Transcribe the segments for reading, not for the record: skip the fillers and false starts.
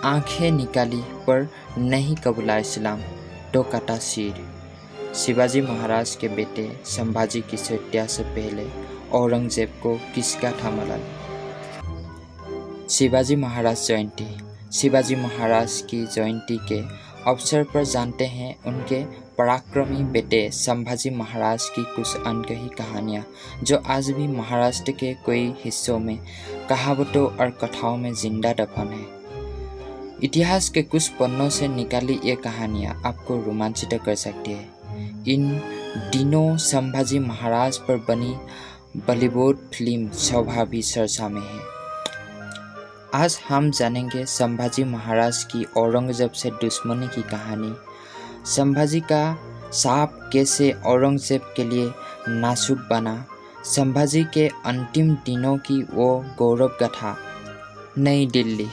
आंखें निकाली पर नहीं कबूला इस्लाम तो कटा सिर। शिवाजी महाराज के बेटे संभाजी की हत्या से पहले औरंगजेब को किसका था मलाल? शिवाजी महाराज जयंती। शिवाजी महाराज की जयंती के अवसर पर जानते हैं उनके पराक्रमी बेटे संभाजी महाराज की कुछ अनकही कहानियाँ जो आज भी महाराष्ट्र के कई हिस्सों में कहावतों और कथाओं में जिंदा दफन है। इतिहास के कुछ पन्नों से निकाली ये कहानियाँ आपको रोमांचित कर सकती है। इन दिनों संभाजी महाराज पर बनी बॉलीवुड फिल्म शोभा भी चर्चा में है। आज हम जानेंगे संभाजी महाराज की औरंगजेब से दुश्मनी की कहानी। संभाजी का साप कैसे औरंगजेब के लिए नासुक बना। संभाजी के अंतिम दिनों की वो गौरव गाथा। नई दिल्ली।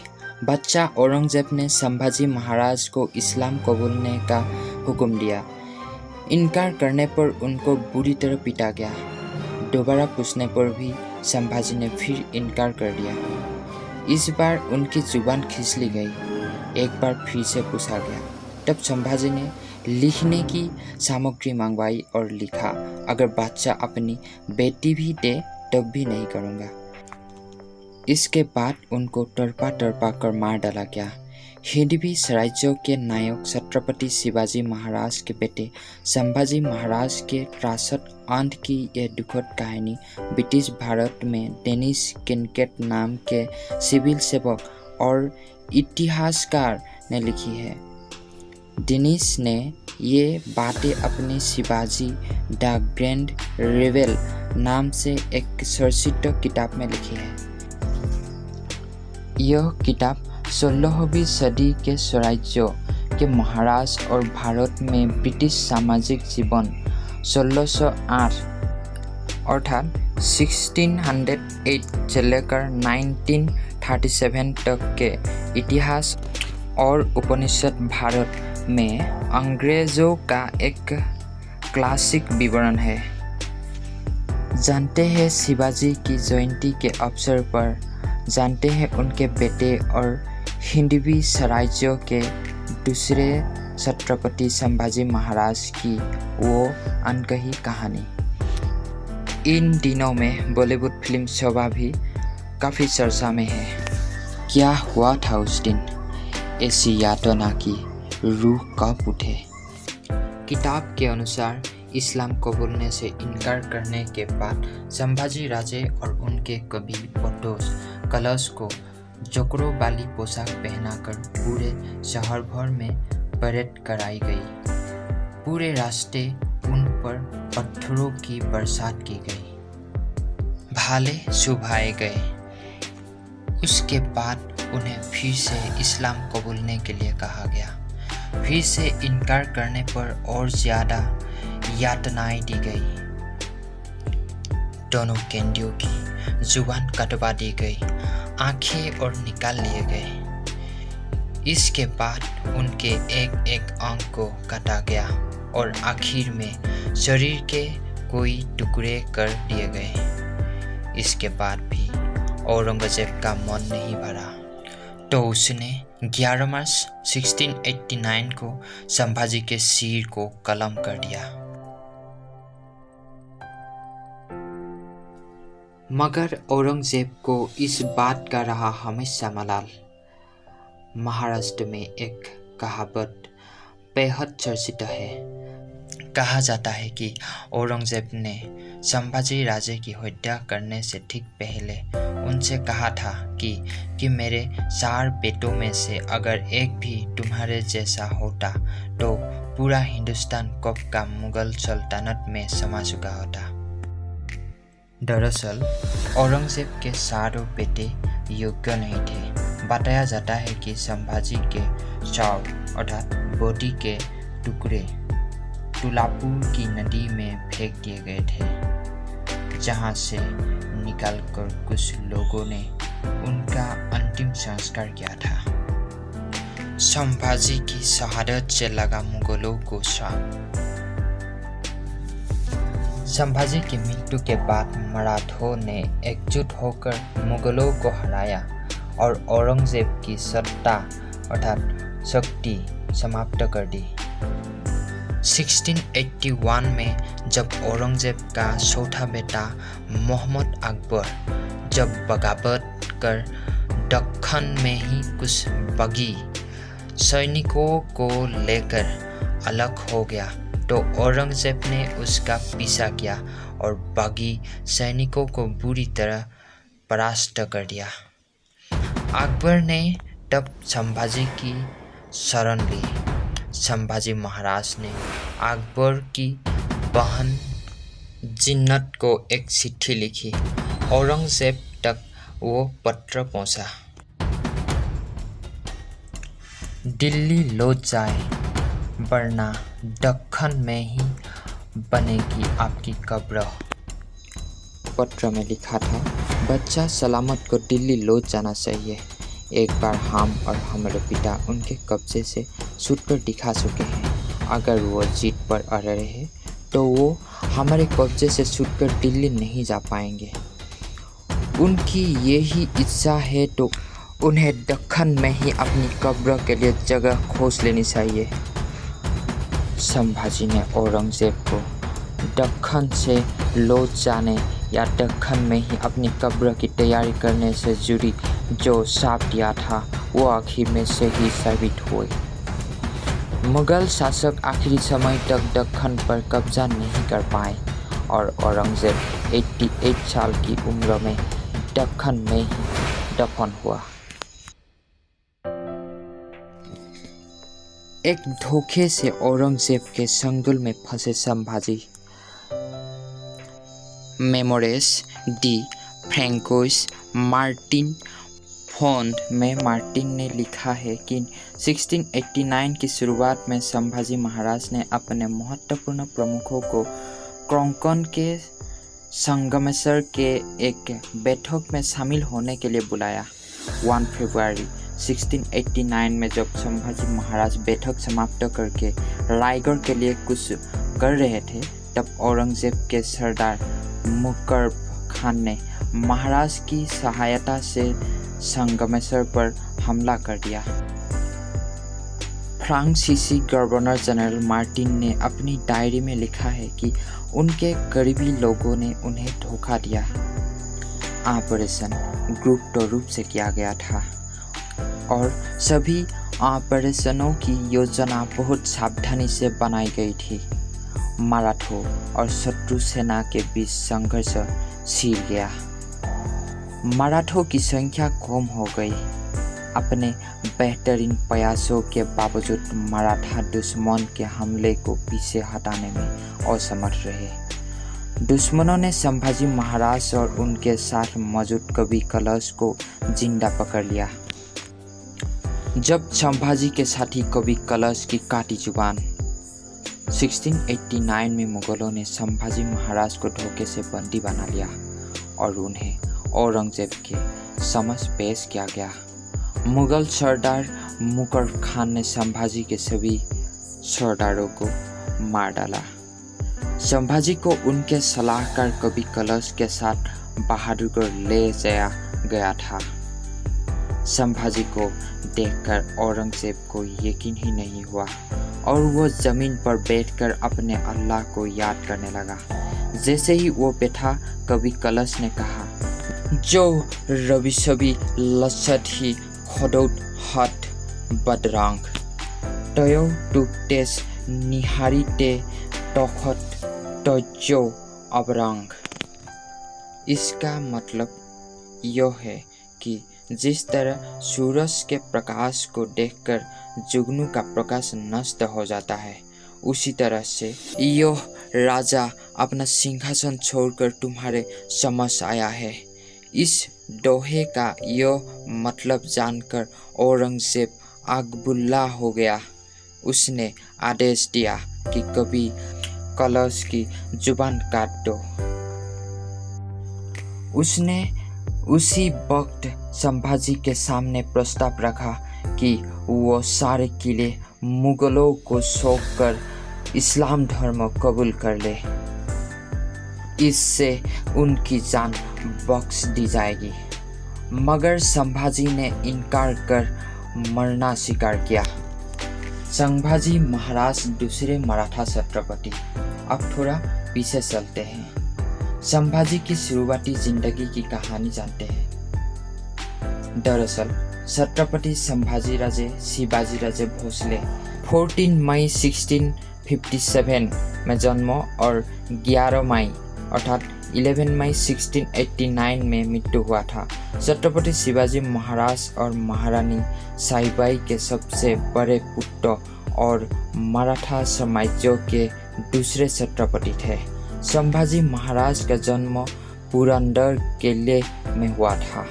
बच्चा औरंगजेब ने संभाजी महाराज को इस्लाम कबूलने का हुक्म दिया। इनकार करने पर उनको बुरी तरह पीटा गया। दोबारा पूछने पर भी संभाजी ने फिर इनकार कर दिया। इस बार उनकी जुबान खिंचली गई। एक बार फिर से पूछा गया। तब संभाजी ने लिखने की सामग्री मंगवाई और लिखा, अगर बादशाह अपनी बेटी भी दे तब भी नहीं करूँगा। इसके बाद उनको तड़पा तड़पा कर मार डाला गया। हिंदवी स्वराज्य के नायक छत्रपति शिवाजी महाराज के बेटे संभाजी महाराज के त्रासद अंत की यह दुखद कहानी ब्रिटिश भारत में डेनिस किनकेट नाम के सिविल सेवक और इतिहासकार ने लिखी है। डेनिस ने ये बातें अपनी शिवाजी द ग्रैंड रेवेल नाम से एक चर्चित किताब में लिखी है। यह किताब 16वीं सदी के स्वराज्य के महाराज और भारत में ब्रिटिश सामाजिक जीवन 1608 अर्थात 1608 से लेकर 1937 तक के इतिहास और उपनिषद भारत में अंग्रेजों का एक क्लासिक विवरण है। जानते हैं शिवाजी की जयंती के अवसर पर जानते हैं उनके बेटे और हिंदवी स्वराज्य के दूसरे छत्रपति संभाजी महाराज की वो अनकही कहानी। इन दिनों में बॉलीवुड फिल्म शोभा भी काफ़ी चर्चा में है। क्या हुआ था उस दिन, ऐसी यातना की रूह कब उठे। किताब के अनुसार इस्लाम कबूलने से इनकार करने के बाद संभाजी राजे और उनके कबीर पड़ोस कलश को जोकरों वाली पोशाक पहनाकर पूरे शहर भर में परेड कराई गई। पूरे रास्ते उन पर पत्थरों की बरसात की गई। भाले सुभाए गए। उसके बाद उन्हें फिर से इस्लाम कबूलने के लिए कहा गया। फिर से इनकार करने पर और ज़्यादा यातनाएं दी गई। दोनों कैदियों की जुबान कटवा दी गई, आंखें और निकाल लिए गए। इसके बाद उनके एक एक अंग को काटा गया और आखिर में शरीर के कोई टुकड़े कर दिए गए। इसके बाद भी औरंगजेब का मन नहीं भरा तो उसने 11 मार्च 1689 को संभाजी के सिर को कलम कर दिया। मगर औरंगजेब को इस बात का रहा हमेशा मलाल। महाराष्ट्र में एक कहावत बेहद चर्चित है। कहा जाता है कि औरंगजेब ने संभाजी राजे की हत्या करने से ठीक पहले उनसे कहा था कि मेरे 4 बेटों में से अगर एक भी तुम्हारे जैसा होता तो पूरा हिंदुस्तान कब का मुगल सल्तनत में समा चुका होता। दरअसल औरंगजेब के 4 बेटे योग्य नहीं थे। बताया जाता है कि संभाजी के शव अर्थात बॉडी के टुकड़े तुलापुर की नदी में फेंक दिए गए थे, जहां से निकालकर कुछ लोगों ने उनका अंतिम संस्कार किया था। संभाजी की शहादत से लगा मुगलों को श्राप। संभाजी की मृत्यु के बाद मराठों ने एकजुट होकर मुगलों को हराया और औरंगजेब की सत्ता अर्थात शक्ति समाप्त कर दी। 1681 में जब औरंगजेब का चौथा बेटा मोहम्मद अकबर जब बगावत कर दक्कन में ही कुछ बगी सैनिकों को लेकर अलग हो गया तो औरंगजेब ने उसका पीछा किया और बागी सैनिकों को बुरी तरह परास्त कर दिया। अकबर ने तब संभाजी की शरण ली। संभाजी महाराज ने अकबर की बहन जिन्नत को एक चिट्ठी लिखी। औरंगजेब तक वो पत्र पहुंचा। दिल्ली लौट जाए वरना दक्कन में ही बनेगी आपकी कब्र। पत्र में लिखा था, बच्चा सलामत को दिल्ली लौट जाना चाहिए। एक बार हम और हमारे पिता उनके कब्जे से छूटकर दिखा चुके हैं। अगर वो जीत पर अड़े रहे तो वो हमारे कब्जे से छूटकर दिल्ली नहीं जा पाएंगे। उनकी यही इच्छा है तो उन्हें दक्कन में ही अपनी कब्र के लिए जगह खोज लेनी चाहिए। संभाजी ने औरंगजेब को दक्कन से लौट जाने या दक्कन में ही अपनी कब्र की तैयारी करने से जुड़ी जो श्राप दिया था वो आखिर में सही साबित हुए। मुगल शासक आखिरी समय तक दक्कन पर कब्जा नहीं कर पाए और औरंगजेब 88 साल की उम्र में दक्कन में ही दफन हुआ। एक धोखे से औरंगजेब के संगुल में फंसे संभाजी। मेमोरेस डी फ्रैंकोइस मार्टिन फोंड में मार्टिन ने लिखा है कि 1689 की शुरुआत में संभाजी महाराज ने अपने महत्वपूर्ण प्रमुखों को कोंकण के संगमेश्वर के एक बैठक में शामिल होने के लिए बुलाया। 1 फरवरी 1689 में जब संभाजी महाराज बैठक समाप्त करके रायगढ़ के लिए कुछ कर रहे थे तब औरंगजेब के सरदार मुकर्ब खान ने महाराज की सहायता से संगमेश्वर पर हमला कर दिया। फ्रांसीसी गवर्नर जनरल मार्टिन ने अपनी डायरी में लिखा है कि उनके करीबी लोगों ने उन्हें धोखा दिया। ऑपरेशन गुप्त रूप से किया गया था और सभी ऑपरेशनों की योजना बहुत सावधानी से बनाई गई थी। मराठों और शत्रु सेना के बीच संघर्ष छिड़ गया। मराठों की संख्या कम हो गई। अपने बेहतरीन प्रयासों के बावजूद मराठा दुश्मन के हमले को पीछे हटाने में असमर्थ रहे। दुश्मनों ने संभाजी महाराज और उनके साथ मौजूद कवि कलश को जिंदा पकड़ लिया। जब संभाजी के साथी कवि कलश की काटी जुबान 1689 में मुगलों ने संभाजी महाराज को धोखे से बंदी बना लिया और उन्हें औरंगजेब के समक्ष पेश किया गया। मुगल सरदार मुकर्ब खान ने संभाजी के सभी सरदारों को मार डाला। संभाजी को उनके सलाहकार कवि कलश के साथ बहादुरगढ़ ले जाया गया था। संभाजी को देखकर औरंगजेब को यकीन ही नहीं हुआ और वो जमीन पर बैठकर अपने अल्लाह को याद करने लगा। जैसे ही वो बैठा कवि कलश ने कहा, जो रवि सभी लसत ही खदौत हट बदरांग तयो टुटेस निहारी ते तखत तजो अबरांग। इसका मतलब यह है कि जिस तरह सूरज के प्रकाश को देखकर जुगनू का प्रकाश नष्ट हो जाता है, उसी तरह से यह राजा अपना सिंहासन छोड़कर तुम्हारे समक्ष आया है। इस दोहे का यह मतलब जानकर औरंगजेब आगबुल्ला हो गया। उसने आदेश दिया कि कवि कलश की जुबान काट दो। उसने उसी वक्त संभाजी के सामने प्रस्ताव रखा कि वो सारे किले मुगलों को सौंप कर इस्लाम धर्म कबूल कर ले। इससे उनकी जान बख्श दी जाएगी। मगर संभाजी ने इनकार कर मरना स्वीकार किया। संभाजी महाराज दूसरे मराठा छत्रपति। अब थोड़ा पीछे चलते हैं। संभाजी की शुरुआती जिंदगी की कहानी जानते हैं। दरअसल छत्रपति संभाजी राजे शिवाजी राजे भोसले 14 मई 1657 में जन्म और 11 मई अर्थात 11 मई 1689 में मृत्यु हुआ था। छत्रपति शिवाजी महाराज और महारानी साहिबाई के सबसे बड़े पुत्र और मराठा साम्राज्य के दूसरे छत्रपति थे। संभाजी महाराज का जन्म पुरंदर किले में हुआ था।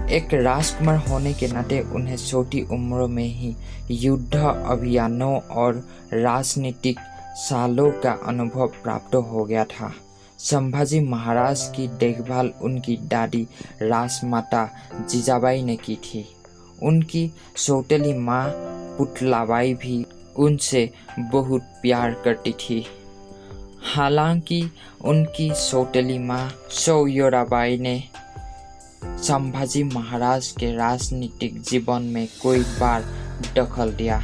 एक राजकुमार होने के नाते उन्हें छोटी उम्र में ही युद्ध अभियानों और राजनीतिक सालों का अनुभव प्राप्त हो गया था। संभाजी महाराज की देखभाल उनकी दादी राजमाता जीजाबाई ने की थी। उनकी सौतेली माँ पुतलाबाई भी उनसे बहुत प्यार करती थी। हालांकि उनकी सौतेली माँ सोयराबाई ने संभाजी महाराज के राजनीतिक जीवन में कई बार दखल दिया।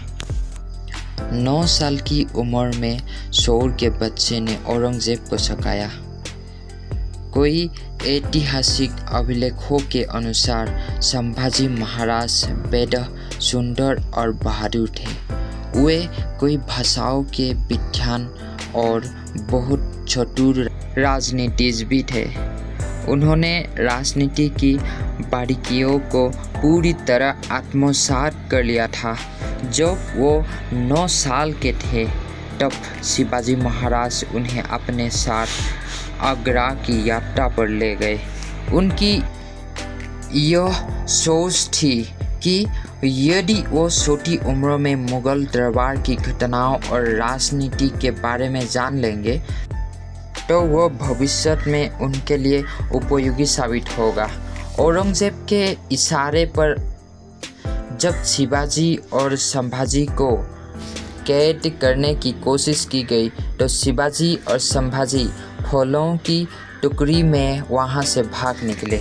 9 साल की उम्र में शौर के बच्चे ने औरंगजेब को सकाया। कोई ऐतिहासिक अभिलेखों के अनुसार संभाजी महाराज बेहद सुंदर और बहादुर थे। वे कई भाषाओं के विद्वान और बहुत चतुर राजनीतिज्ञ भी थे। उन्होंने राजनीति की बारीकियों को पूरी तरह आत्मसात कर लिया था। जब वो 9 साल के थे तब शिवाजी महाराज उन्हें अपने साथ आगरा की यात्रा पर ले गए। उनकी यह सोच थी कि यदि वो छोटी उम्र में मुगल दरबार की घटनाओं और राजनीति के बारे में जान लेंगे तो वह भविष्य में उनके लिए उपयोगी साबित होगा। औरंगजेब के इशारे पर जब शिवाजी और संभाजी को कैद करने की कोशिश की गई तो शिवाजी और संभाजी फौलों की टुकड़ी में वहां से भाग निकले।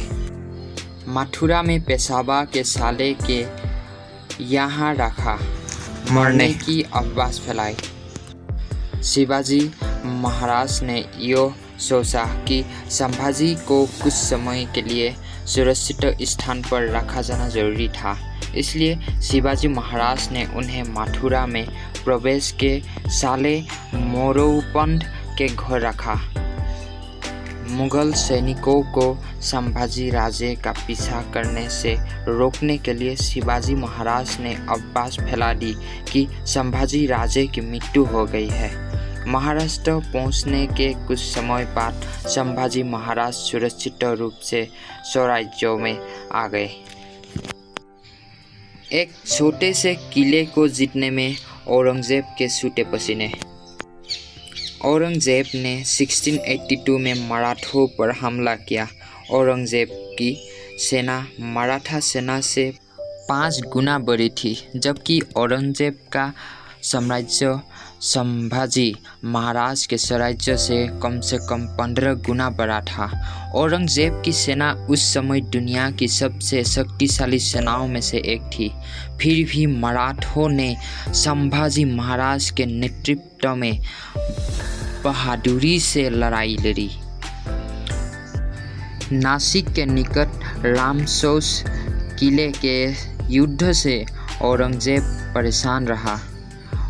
मथुरा में पेशवा के साले के यहाँ रखा मरने की अफवाह फैलाई। शिवाजी महाराज ने यह सोचा कि संभाजी को कुछ समय के लिए सुरक्षित स्थान पर रखा जाना जरूरी था। इसलिए शिवाजी महाराज ने उन्हें मथुरा में प्रवेश के साले मोरोपंत के घर रखा। मुगल सैनिकों को संभाजी राजे का पीछा करने से रोकने के लिए शिवाजी महाराज ने अफवाह फैला दी कि संभाजी राजे की मृत्यु हो गई है। महाराष्ट्र पहुंचने के कुछ समय बाद संभाजी महाराज सुरक्षित रूप से स्वराज्य में आ गए। एक छोटे से किले को जीतने में औरंगजेब के छूटे पसीने। औरंगजेब ने 1682 में मराठों पर हमला किया। औरंगजेब की सेना मराठा सेना से 5 गुना बड़ी थी, जबकि औरंगजेब का साम्राज्य संभाजी महाराज के साम्राज्य से कम 15 गुना बड़ा था। औरंगजेब की सेना उस समय दुनिया की सबसे शक्तिशाली सेनाओं में से एक थी। फिर भी मराठों ने संभाजी महाराज के नेतृत्व में बहादुरी से लड़ाई लड़ी। नासिक के निकट रामसोस किले के युद्ध से औरंगजेब परेशान रहा।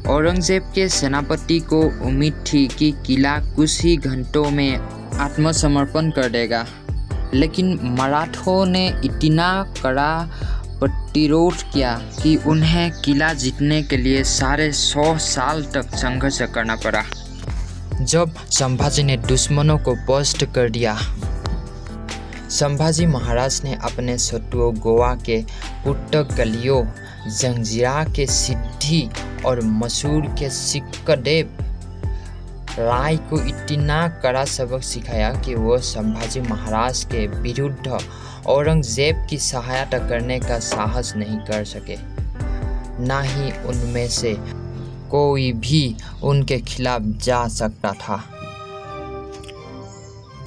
औरंगजेब के सेनापति को उम्मीद थी कि किला कुछ ही घंटों में आत्मसमर्पण कर देगा, लेकिन मराठों ने इतना कड़ा प्रतिरोध किया कि उन्हें किला जीतने के लिए 150 साल तक संघर्ष करना पड़ा। जब संभाजी ने दुश्मनों को परास्त कर दिया, संभाजी महाराज ने अपने शत्रुओं गोवा के पुट्टगलियों, जंजीरा के सिद्धि और मसूर के सिक्कदेव राय को इतना कड़ा सबक सिखाया कि वह संभाजी महाराज के विरुद्ध औरंगजेब की सहायता करने का साहस नहीं कर सके। न ही उनमें से कोई भी उनके खिलाफ जा सकता था।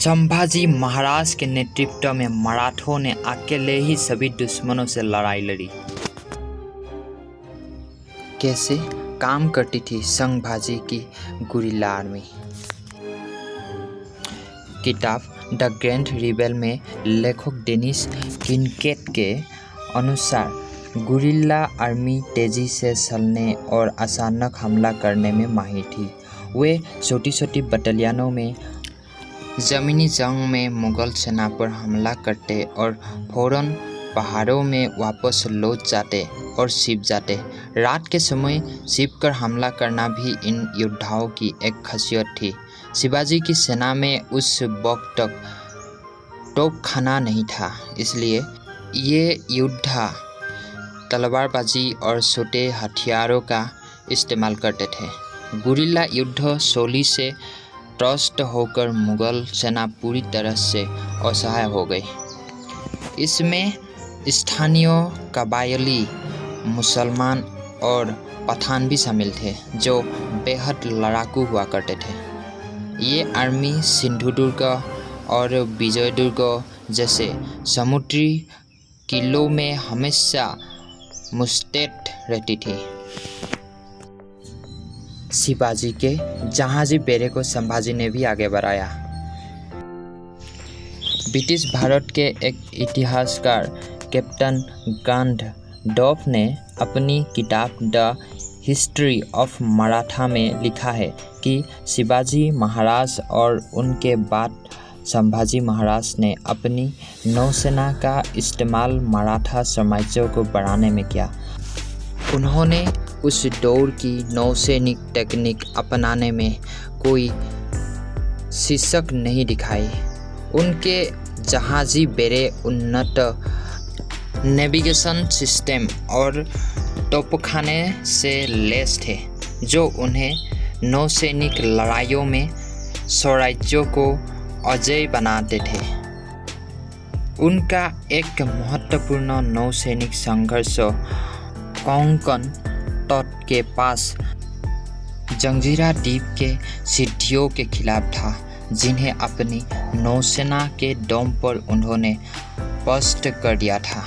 संभाजी महाराज के नेतृत्व में मराठों ने अकेले ही सभी दुश्मनों से लड़ाई लड़ी। कैसे काम करती थी संभाजी की गुरिल्ला आर्मी। किताब द ग्रैंड रिबेल में लेखक डेनिस किनकेट के अनुसार गुरिल्ला आर्मी तेजी से चलने और अचानक हमला करने में माहिर थी। वे छोटी छोटी बटालियनों में ज़मीनी जंग में मुगल सेना पर हमला करते और फौरन पहाड़ों में वापस लौट जाते और छिप जाते। रात के समय छिप कर हमला करना भी इन योद्धाओं की एक खासियत थी। शिवाजी की सेना में उस वक्त तक तोपखाना नहीं था, इसलिए ये योद्धा तलवारबाजी और छोटे हथियारों का इस्तेमाल करते थे। गुरिल्ला युद्ध शैली से त्रस्त होकर मुगल सेना पूरी तरह से असहाय हो गई। इसमें स्थानीय कबायली मुसलमान और पठान भी शामिल थे, जो बेहद लड़ाकू हुआ करते थे। ये आर्मी सिंधुदुर्ग और विजयदुर्ग जैसे समुद्री किलों में हमेशा मुस्तैद रहती थी। शिवाजी के जहाजी बेड़े को संभाजी ने भी आगे बढ़ाया। ब्रिटिश भारत के एक इतिहासकार कैप्टन गांडोल्फ ने अपनी किताब द हिस्ट्री ऑफ मराठा में लिखा है कि शिवाजी महाराज और उनके बाद संभाजी महाराज ने अपनी नौसेना का इस्तेमाल मराठा साम्राज्य को बढ़ाने में किया। उन्होंने उस दौर की नौसैनिक टेक्निक अपनाने में कोई शिशक नहीं दिखाई। उनके जहाजी बेड़े उन्नत नेविगेशन सिस्टम और तोपखाने से लैस थे, जो उन्हें नौसैनिक लड़ाइयों में स्वराज्यों को अजेय बनाते थे। उनका एक महत्वपूर्ण नौसैनिक संघर्ष कोंकण तट के पास जंजीरा द्वीप के सिद्धियों के खिलाफ था, जिन्हें अपनी नौसेना के दम पर उन्होंने पस्त कर दिया था।